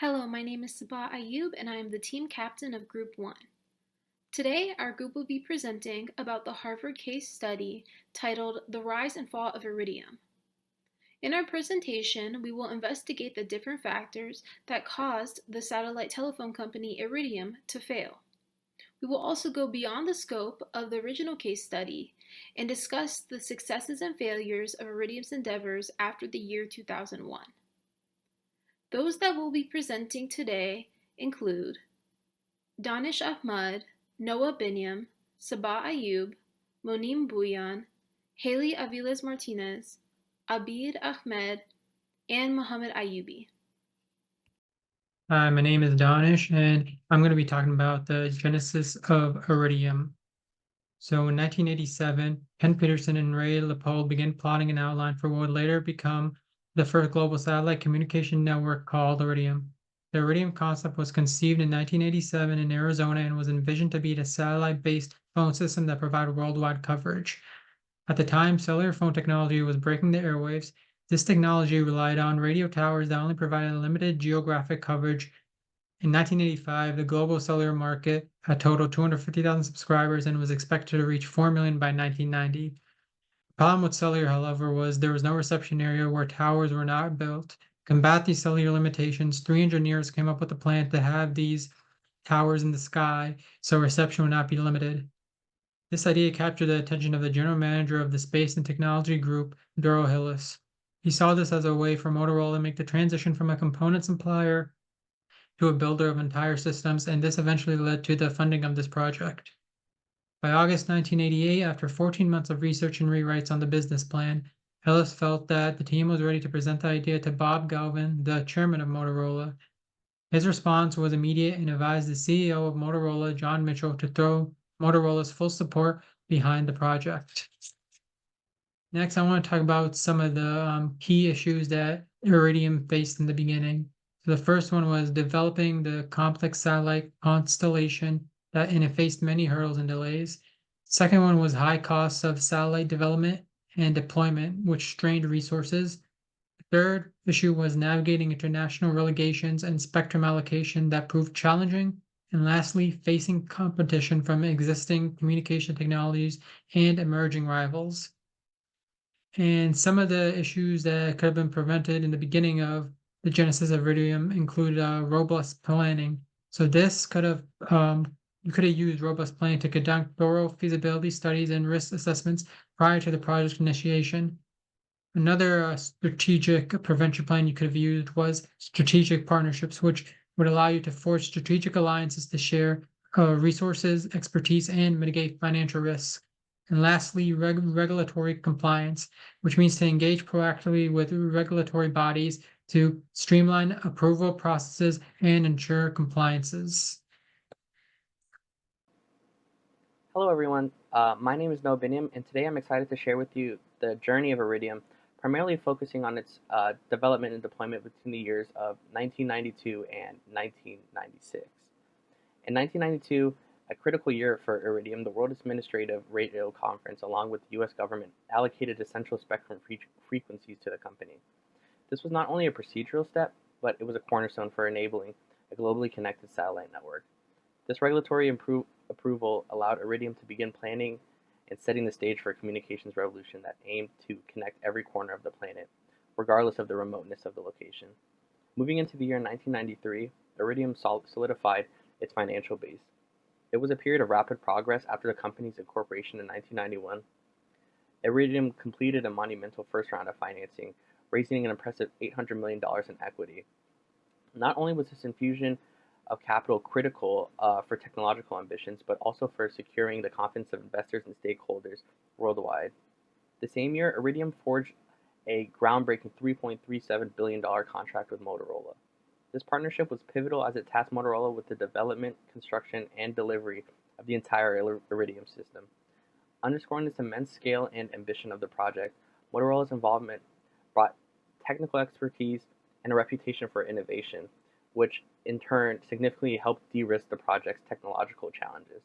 Hello, my name is Sabah Ayub and I am the team captain of Group 1. Today, our group will be presenting about the Harvard case study titled The Rise and Fall of Iridium. In our presentation, we will investigate the different factors that caused the satellite telephone company Iridium to fail. We will also go beyond the scope of the original case study and discuss the successes and failures of Iridium's endeavors after the year 2001. Those that will be presenting today include Danish Ahmad, Noah Binyam, Sabah Ayub, Monim Bhuiyan, Haley Aviles Martinez, Abid Ahmed, and Mohammed Ayubi. Hi, my name is Danish, and I'm going to be talking about the genesis of Iridium. So in 1987, Ken Peterson and Ray Leopold began plotting an outline for what would later become the first global satellite communication network called Iridium. The Iridium concept was conceived in 1987 in Arizona and was envisioned to be a satellite-based phone system that provided worldwide coverage. At the time, cellular phone technology was breaking the airwaves. This technology relied on radio towers that only provided limited geographic coverage. In 1985, the global cellular market had totaled 250,000 subscribers and was expected to reach 4 million by 1990. The problem with cellular, however, was there was no reception area where towers were not built. To combat these cellular limitations, three engineers came up with a plan to have these towers in the sky so reception would not be limited. This idea captured the attention of the general manager of the Space and Technology Group, Doro Hillis. He saw this as a way for Motorola to make the transition from a component supplier to a builder of entire systems, and this eventually led to the funding of this project. By August 1988, after 14 months of research and rewrites on the business plan, Hillis felt that the team was ready to present the idea to Bob Galvin, the chairman of Motorola. His response was immediate and advised the CEO of Motorola, John Mitchell, to throw Motorola's full support behind the project. Next, I want to talk about some of the key issues that Iridium faced in the beginning. So the first one was developing the complex satellite constellation and it faced many hurdles and delays. Second one was high costs of satellite development and deployment, which strained resources. Third issue was navigating international relegations and spectrum allocation that proved challenging. And lastly, facing competition from existing communication technologies and emerging rivals. And some of the issues that could have been prevented in the beginning of the genesis of Iridium include robust planning. So this could have you could have used robust planning to conduct thorough feasibility studies and risk assessments prior to the project initiation. Another strategic prevention plan you could have used was strategic partnerships, which would allow you to forge strategic alliances to share resources, expertise, and mitigate financial risk. And lastly, regulatory compliance, which means to engage proactively with regulatory bodies to streamline approval processes and ensure compliances. Hello everyone, my name is Noah Binyam, and today I'm excited to share with you the journey of Iridium, primarily focusing on its development and deployment between the years of 1992 and 1996. In 1992, a critical year for Iridium, the World Administrative Radio Conference, along with the US government, allocated essential spectrum frequencies to the company. This was not only a procedural step, but it was a cornerstone for enabling a globally connected satellite network. This regulatory approval allowed Iridium to begin planning and setting the stage for a communications revolution that aimed to connect every corner of the planet, regardless of the remoteness of the location. Moving into the year 1993, Iridium solidified its financial base. It was a period of rapid progress after the company's incorporation in 1991. Iridium completed a monumental first round of financing, raising an impressive $800 million in equity. Not only was this infusion of capital critical for technological ambitions, but also for securing the confidence of investors and stakeholders worldwide. The same year, Iridium forged a groundbreaking $3.37 billion contract with Motorola. This partnership was pivotal as it tasked Motorola with the development, construction, and delivery of the entire Iridium system. Underscoring this immense scale and ambition of the project, Motorola's involvement brought technical expertise and a reputation for innovation, which in turn significantly helped de-risk the project's technological challenges.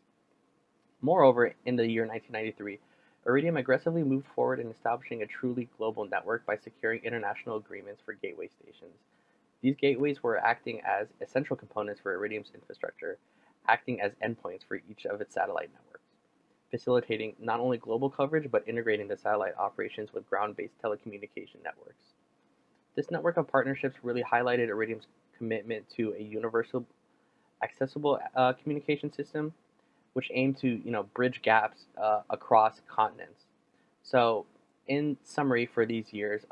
Moreover, in the year 1993, Iridium aggressively moved forward in establishing a truly global network by securing international agreements for gateway stations. These gateways were acting as essential components for Iridium's infrastructure, acting as endpoints for each of its satellite networks, facilitating not only global coverage but integrating the satellite operations with ground-based telecommunication networks. This network of partnerships really highlighted Iridium's commitment to a universal, accessible communication system, which aimed to bridge gaps across continents. So, in summary, for these years,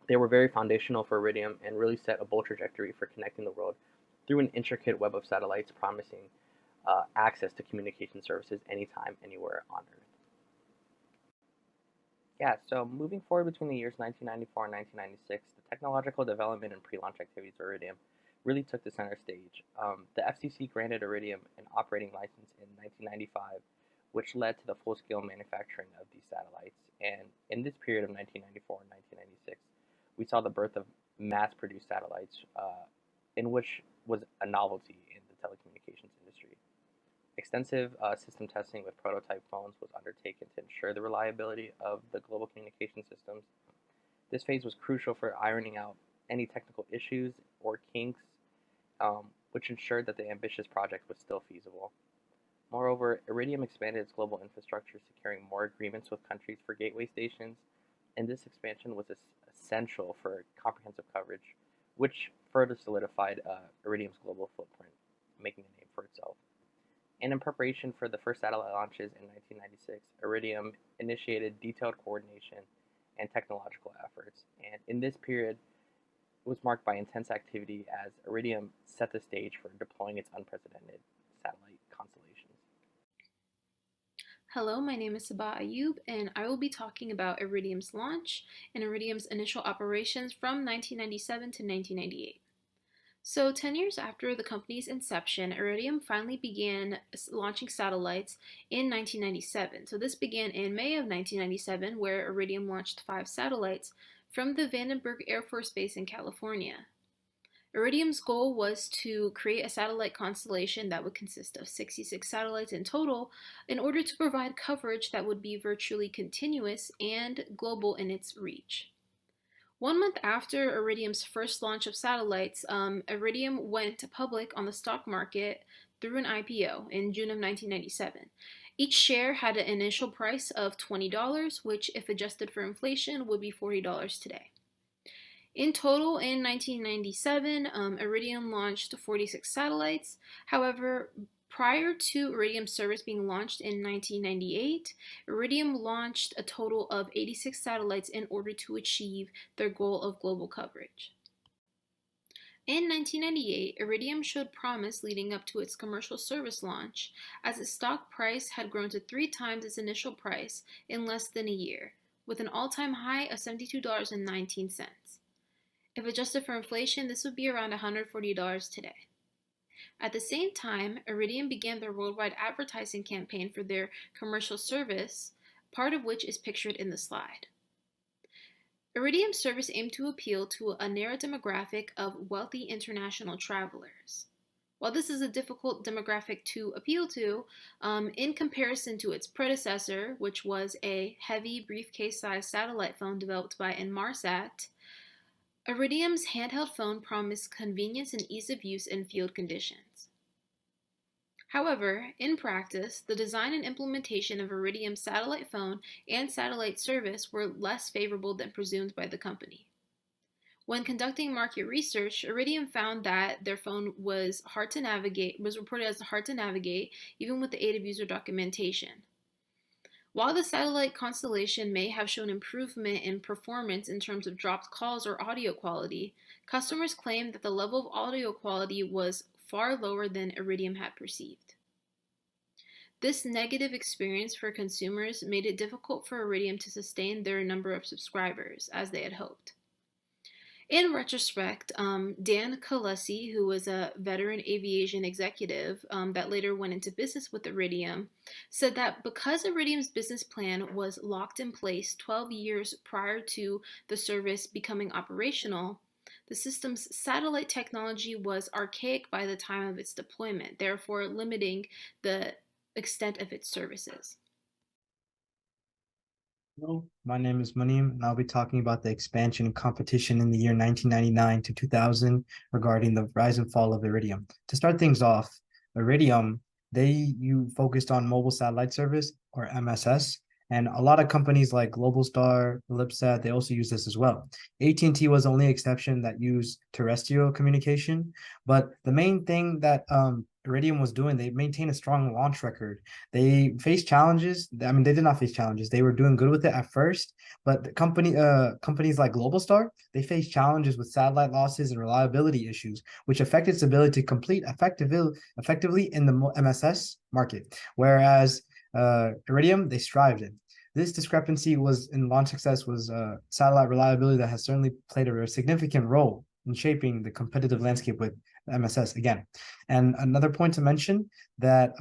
they were very foundational for Iridium and really set a bold trajectory for connecting the world through an intricate web of satellites, promising access to communication services anytime, anywhere on Earth. Yeah, so moving forward between the years 1994 and 1996, the technological development and pre-launch activities of Iridium really took the center stage. The FCC granted Iridium an operating license in 1995, which led to the full-scale manufacturing of these satellites. And in this period of 1994 and 1996, we saw the birth of mass-produced satellites, in which was a novelty in the telecommunications industry. Extensive system testing with prototype phones was undertaken to ensure the reliability of the global communication systems. This phase was crucial for ironing out any technical issues or kinks, which ensured that the ambitious project was still feasible. Moreover, Iridium expanded its global infrastructure, securing more agreements with countries for gateway stations, and this expansion was essential for comprehensive coverage, which further solidified Iridium's global footprint, making a name for itself. And in preparation for the first satellite launches in 1996, Iridium initiated detailed coordination and technological efforts. And in this period, it was marked by intense activity as Iridium set the stage for deploying its unprecedented satellite constellations. Hello, my name is Sabah Ayub, and I will be talking about Iridium's launch and Iridium's initial operations from 1997 to 1998. So, 10 years after the company's inception, Iridium finally began launching satellites in 1997. So, this began in May of 1997, where Iridium launched 5 satellites from the Vandenberg Air Force Base in California. Iridium's goal was to create a satellite constellation that would consist of 66 satellites in total in order to provide coverage that would be virtually continuous and global in its reach. 1 month after Iridium's first launch of satellites, Iridium went public on the stock market through an IPO in June of 1997. Each share had an initial price of $20, which, if adjusted for inflation, would be $40 today. In total, in 1997, Iridium launched 46 satellites. However, prior to Iridium service being launched in 1998, Iridium launched a total of 86 satellites in order to achieve their goal of global coverage. In 1998, Iridium showed promise leading up to its commercial service launch, as its stock price had grown to 3 times its initial price in less than a year, with an all-time high of $72.19. If adjusted for inflation, this would be around $140 today. At the same time, Iridium began their worldwide advertising campaign for their commercial service, part of which is pictured in the slide. Iridium's service aimed to appeal to a narrow demographic of wealthy international travelers. While this is a difficult demographic to appeal to, in comparison to its predecessor, which was a heavy briefcase-sized satellite phone developed by Inmarsat, Iridium's handheld phone promised convenience and ease of use in field conditions. However, in practice, the design and implementation of Iridium's satellite phone and satellite service were less favorable than presumed by the company. When conducting market research, Iridium found that their phone was reported as hard to navigate, even with the aid of user documentation. While the satellite constellation may have shown improvement in performance in terms of dropped calls or audio quality, customers claimed that the level of audio quality was far lower than Iridium had perceived. This negative experience for consumers made it difficult for Iridium to sustain their number of subscribers as they had hoped. In retrospect, Dan Kalesi, who was a veteran aviation executive that later went into business with Iridium, said that because Iridium's business plan was locked in place 12 years prior to the service becoming operational, the system's satellite technology was archaic by the time of its deployment, therefore limiting the extent of its services. Hello, my name is Munim, and I'll be talking about the expansion and competition in the year 1999 to 2000 regarding the rise and fall of Iridium. To start things off, Iridium, you focused on mobile satellite service or MSS, and a lot of companies like Globalstar, Ellipsat, they also use this as well. AT&T was the only exception that used terrestrial communication, but the main thing that Iridium was doing, they maintained a strong launch record. They faced challenges. I mean, they did not face challenges. They were doing good with it at first, but companies like Globalstar, they faced challenges with satellite losses and reliability issues, which affected its ability to complete effectively in the MSS market. Whereas Iridium, they strived in. This discrepancy was in launch success was satellite reliability that has certainly played a significant role in shaping the competitive landscape with MSS again. And another point to mention that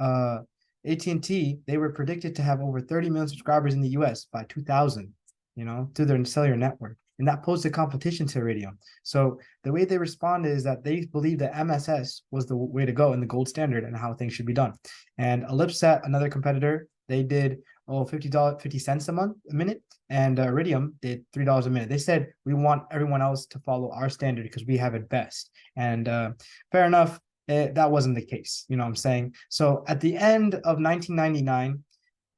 AT&T, they were predicted to have over 30 million subscribers in the US by 2000, through their cellular network. And that posed a competition to Iridium. So the way they responded is that they believed that MSS was the way to go and the gold standard and how things should be done. And Ellipsat, another competitor, they did $50 a minute, and Iridium did $3 a minute. They said we want everyone else to follow our standard because we have it best. And fair enough, that wasn't the case. You know what I'm saying? So at the end of 1999,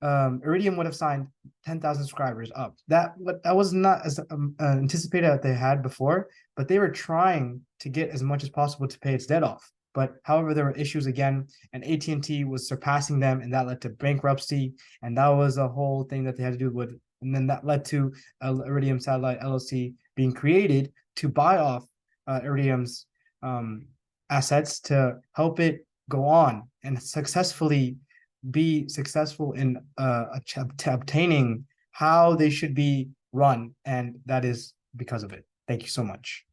Iridium would have signed 10,000 subscribers up. That was not as anticipated that they had before, but they were trying to get as much as possible to pay its debt off. But however, there were issues again, and AT&T was surpassing them, and that led to bankruptcy, and that was a whole thing that they had to do with. And then that led to Iridium Satellite LLC being created to buy off Iridium's assets to help it go on and successfully be successful in obtaining how they should be run, and that is because of it. Thank you so much.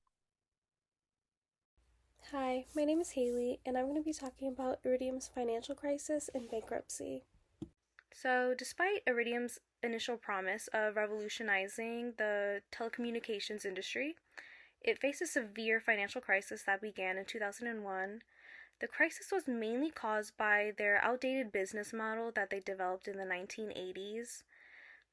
Hi, my name is Haley, and I'm going to be talking about Iridium's financial crisis and bankruptcy. So, despite Iridium's initial promise of revolutionizing the telecommunications industry, it faced a severe financial crisis that began in 2001. The crisis was mainly caused by their outdated business model that they developed in the 1980s.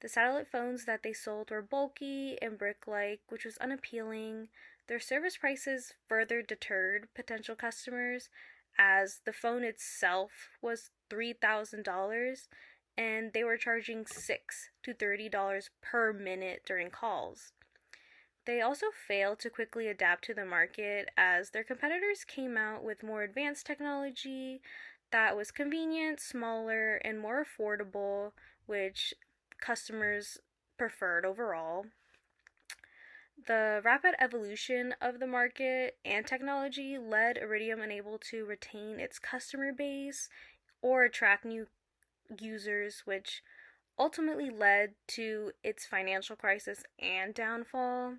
The satellite phones that they sold were bulky and brick-like, which was unappealing. Their service prices further deterred potential customers, as the phone itself was $3,000 and they were charging $6 to $30 per minute during calls. They also failed to quickly adapt to the market as their competitors came out with more advanced technology that was convenient, smaller, and more affordable, which customers preferred overall. The rapid evolution of the market and technology led Iridium unable to retain its customer base or attract new users, which ultimately led to its financial crisis and downfall.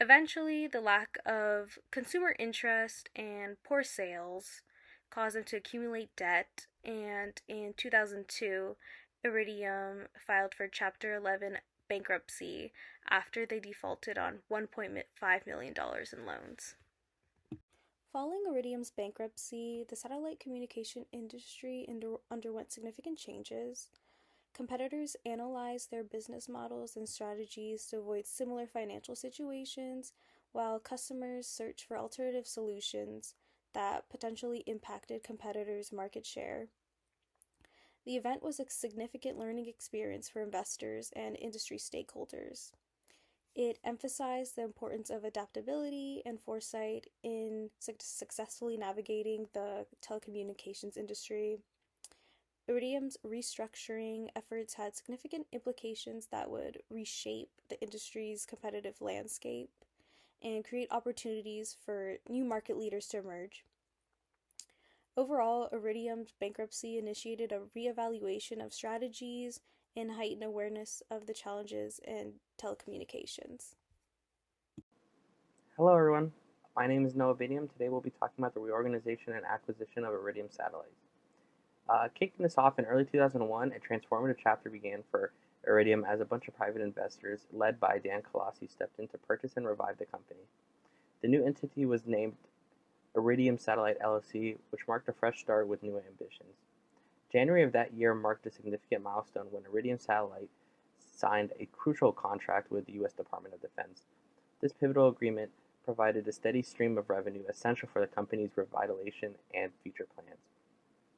Eventually, the lack of consumer interest and poor sales caused them to accumulate debt, and in 2002, Iridium filed for Chapter 11 bankruptcy after they defaulted on $1.5 million in loans. Following Iridium's bankruptcy, the satellite communication industry underwent significant changes. Competitors analyzed their business models and strategies to avoid similar financial situations, while customers searched for alternative solutions that potentially impacted competitors' market share. The event was a significant learning experience for investors and industry stakeholders. It emphasized the importance of adaptability and foresight in successfully navigating the telecommunications industry. Iridium's restructuring efforts had significant implications that would reshape the industry's competitive landscape and create opportunities for new market leaders to emerge. Overall, Iridium's bankruptcy initiated a reevaluation of strategies and heightened awareness of the challenges in telecommunications. Hello, everyone. My name is Noah Biniam. Today we'll be talking about the reorganization and acquisition of Iridium Satellites. Kicking this off in early 2001, a transformative chapter began for Iridium as a bunch of private investors, led by Dan Colossi, stepped in to purchase and revive the company. The new entity was named Iridium Satellite LLC, which marked a fresh start with new ambitions. January of that year marked a significant milestone when Iridium Satellite signed a crucial contract with the U.S. Department of Defense. This pivotal agreement provided a steady stream of revenue essential for the company's revitalization and future plans.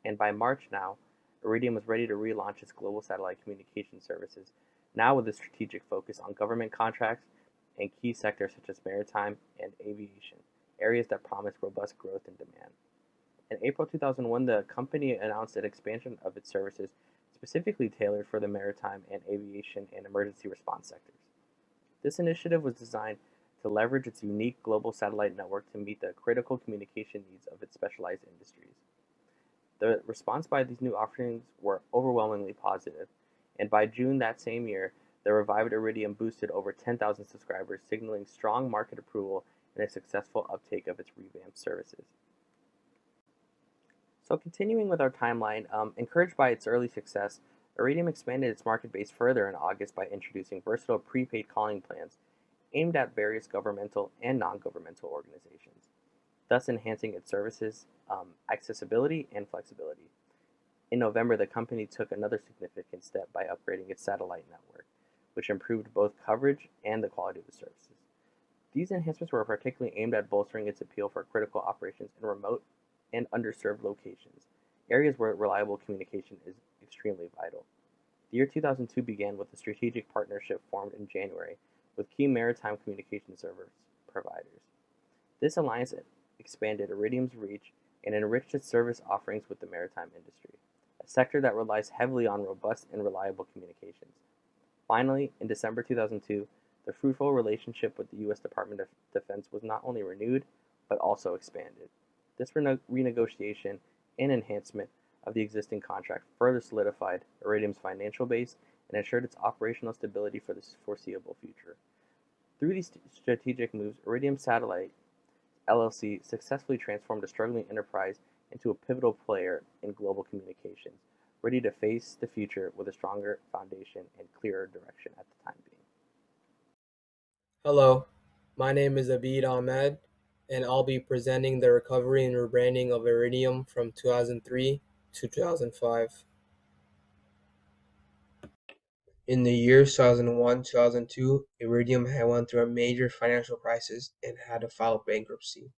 And by March now, Iridium was ready to relaunch its global satellite communication services, now with a strategic focus on government contracts and key sectors such as maritime and aviation, areas that promise robust growth and demand. In April 2001, the company announced an expansion of its services specifically tailored for the maritime and aviation and emergency response sectors. This initiative was designed to leverage its unique global satellite network to meet the critical communication needs of its specialized industries. The response by these new offerings were overwhelmingly positive, and by June that same year, the revived Iridium boosted over 10,000 subscribers, signaling strong market approval and a successful uptake of its revamped services. So continuing with our timeline, encouraged by its early success, Iridium expanded its market base further in August by introducing versatile prepaid calling plans aimed at various governmental and non-governmental organizations, thus enhancing its services, accessibility, and flexibility. In November, the company took another significant step by upgrading its satellite network, which improved both coverage and the quality of the services. These enhancements were particularly aimed at bolstering its appeal for critical operations in remote and underserved locations, areas where reliable communication is extremely vital. The year 2002 began with a strategic partnership formed in January with key maritime communication service providers. This alliance expanded Iridium's reach and enriched its service offerings with the maritime industry, a sector that relies heavily on robust and reliable communications. Finally, in December 2002, the fruitful relationship with the U.S. Department of Defense was not only renewed, but also expanded. This renegotiation and enhancement of the existing contract further solidified Iridium's financial base and ensured its operational stability for the foreseeable future. Through these strategic moves, Iridium Satellite LLC successfully transformed a struggling enterprise into a pivotal player in global communications, ready to face the future with a stronger foundation and clearer direction at the time being. Hello, my name is Abid Ahmed, and I'll be presenting the recovery and rebranding of Iridium from 2003 to 2005. In the years 2001-2002, Iridium had went through a major financial crisis and had to file bankruptcy.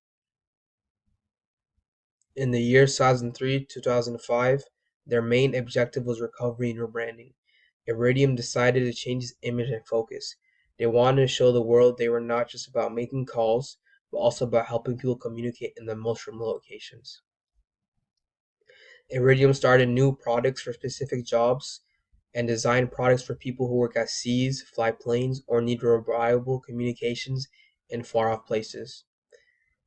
In the years 2003-2005, their main objective was recovery and rebranding. Iridium decided to change its image and focus. They wanted to show the world they were not just about making calls, but also about helping people communicate in the most remote locations. Iridium started new products for specific jobs and designed products for people who work at seas, fly planes, or need reliable communications in far-off places.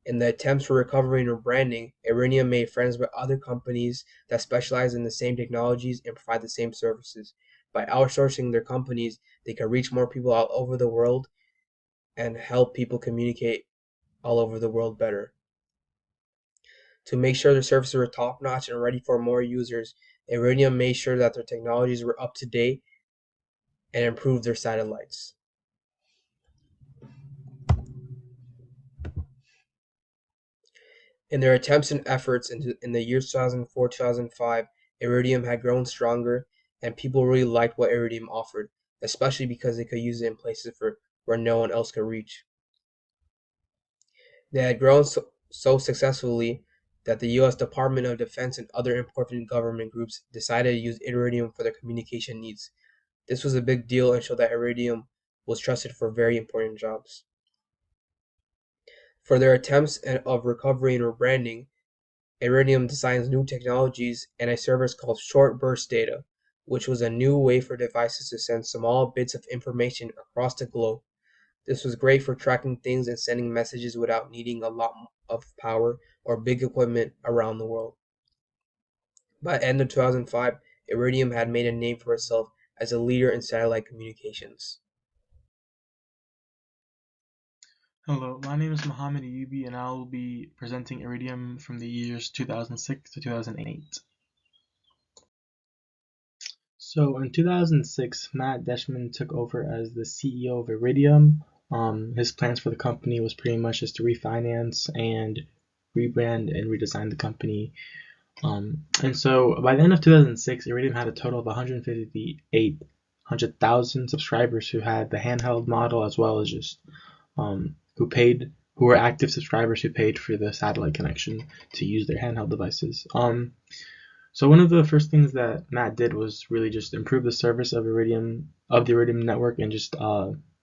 In the attempts for recovery and rebranding, Iridium made friends with other companies that specialize in the same technologies and provide the same services. By outsourcing their companies, they can reach more people all over the world and help people communicate all over the world better. To make sure their services were top-notch and ready for more users, Iridium made sure that their technologies were up to date and improved their satellites. In their attempts and efforts in the years 2004-2005, Iridium had grown stronger, and people really liked what Iridium offered, especially because they could use it in places where no one else could reach. They had grown so successfully that the U.S. Department of Defense and other important government groups decided to use Iridium for their communication needs. This was a big deal and showed that Iridium was trusted for very important jobs. For their attempts of recovery and rebranding, Iridium designs new technologies and a service called short burst data, which was a new way for devices to send small bits of information across the globe. This was great for tracking things and sending messages without needing a lot of power or big equipment around the world. By the end of 2005, Iridium had made a name for itself as a leader in satellite communications. Hello, my name is Mohammed Ayubi, and I will be presenting Iridium from the years 2006 to 2008. So in 2006, Matt Deschman took over as the CEO of Iridium. His plans for the company was pretty much just to refinance and rebrand and redesign the company. And so by the end of 2006, Iridium had a total of 158 100,000 subscribers who had the handheld model, as well as just who were active subscribers who paid for the satellite connection to use their handheld devices. So one of the first things that Matt did was really just improve the service of the Iridium network, and just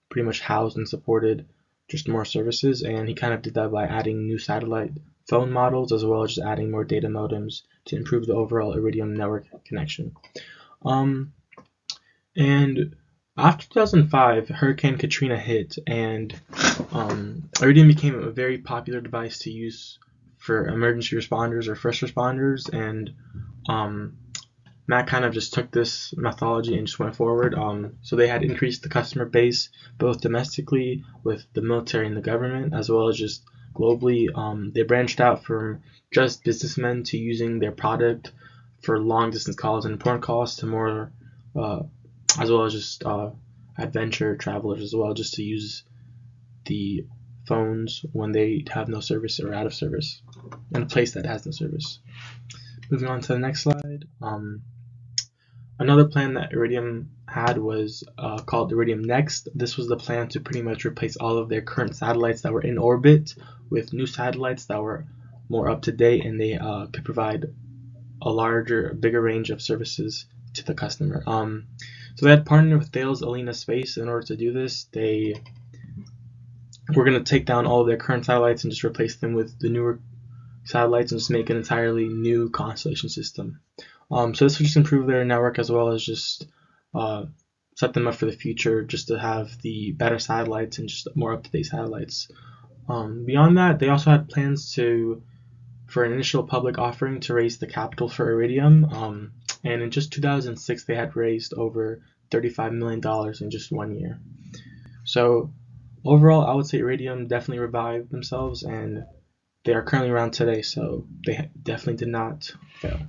pretty much housed and supported just more services. And he kind of did that by adding new satellite phone models, as well as just adding more data modems to improve the overall Iridium network connection. And after 2005, Hurricane Katrina hit, and Iridium became a very popular device to use for emergency responders or first responders. And Matt kind of just took this methodology and just went forward. So they had increased the customer base both domestically with the military and the government, as well as just globally. They branched out from just businessmen to using their product for long distance calls and important calls, to more as well as just adventure travelers as well, just to use the phones when they have no service or out of service in a place that has no service. Moving on to the next slide. Another plan that Iridium had was called Iridium Next. This was the plan to pretty much replace all of their current satellites that were in orbit with new satellites that were more up to date, and they could provide a bigger range of services to the customer. So they had partnered with Thales Alenia Space. In order to do this, they were going to take down all of their current satellites and just replace them with the newer satellites and just make an entirely new constellation system. So this would just improve their network, as well as just set them up for the future, just to have the better satellites and just more up-to-date satellites. Beyond that, they also had plans for an initial public offering to raise the capital for Iridium. And in just 2006, they had raised over $35 million in just 1 year. So overall, I would say Iridium definitely revived themselves, and they are currently around today, so they definitely did not fail.